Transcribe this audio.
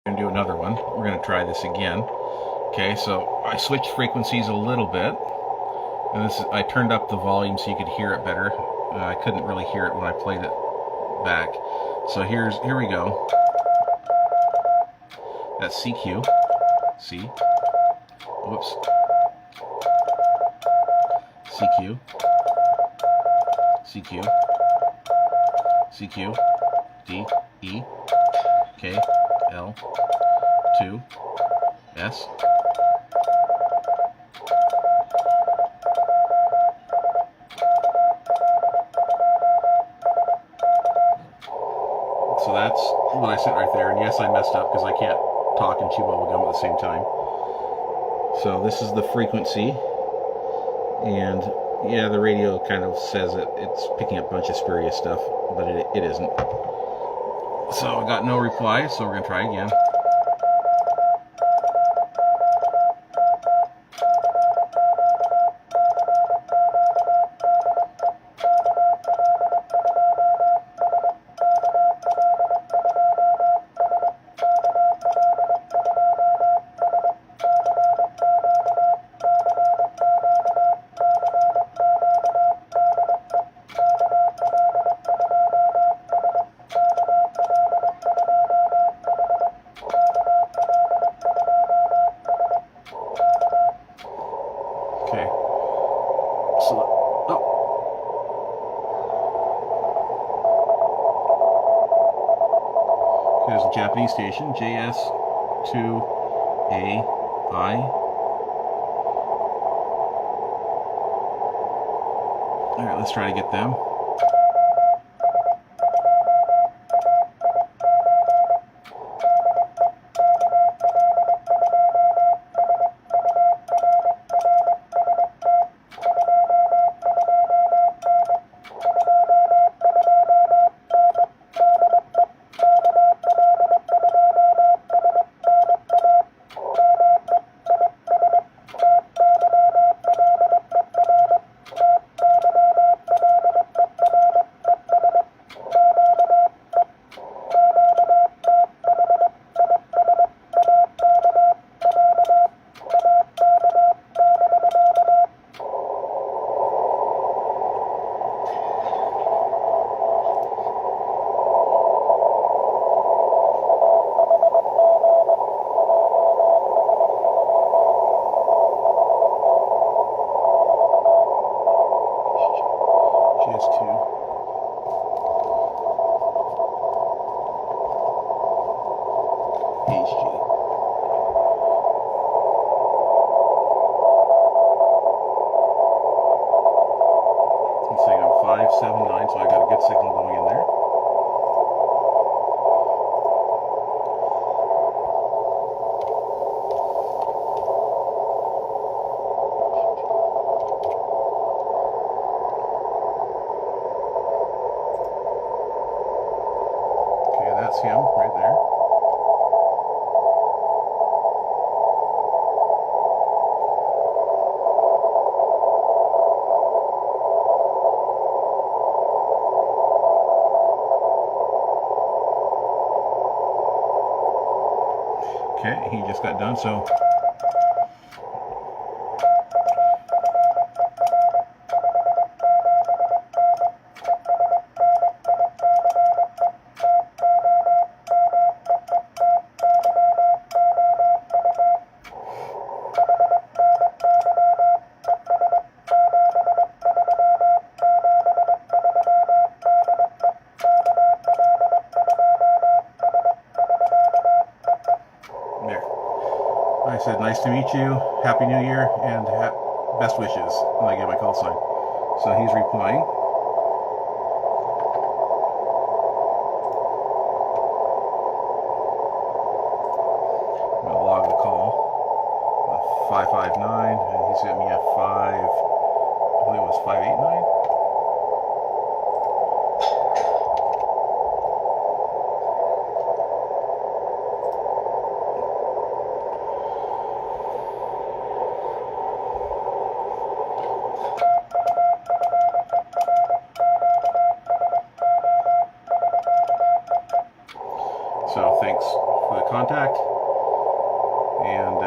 We're gonna do another one. We're gonna try this again. Okay, so I switched frequencies a little bit, and I turned up the volume so you could hear it better. I couldn't really hear it when I played it back. So here we go. That's CQ. C. Whoops. CQ. CQ. CQ. D. E. K. L. 2. S. So that's what I sent right there. And yes, I messed up because I can't talk and chew bubble gum at the same time. So this is the frequency. And yeah, the radio kind of says it's picking up a bunch of spurious stuff, but it isn't. So I got no reply, so we're going to try again. Okay. So, there's a Japanese station, JS2AI. Alright, let's try to get them. It's saying I'm 579, so I got a good signal going in there. Okay, that's him right there. Okay, he just got done, so there. I said, nice to meet you, Happy New Year, and best wishes, and I gave my call sign. So he's replying. I'm going to log the call. 559, and he sent me a 5, I believe it was 589? So thanks for the contact. And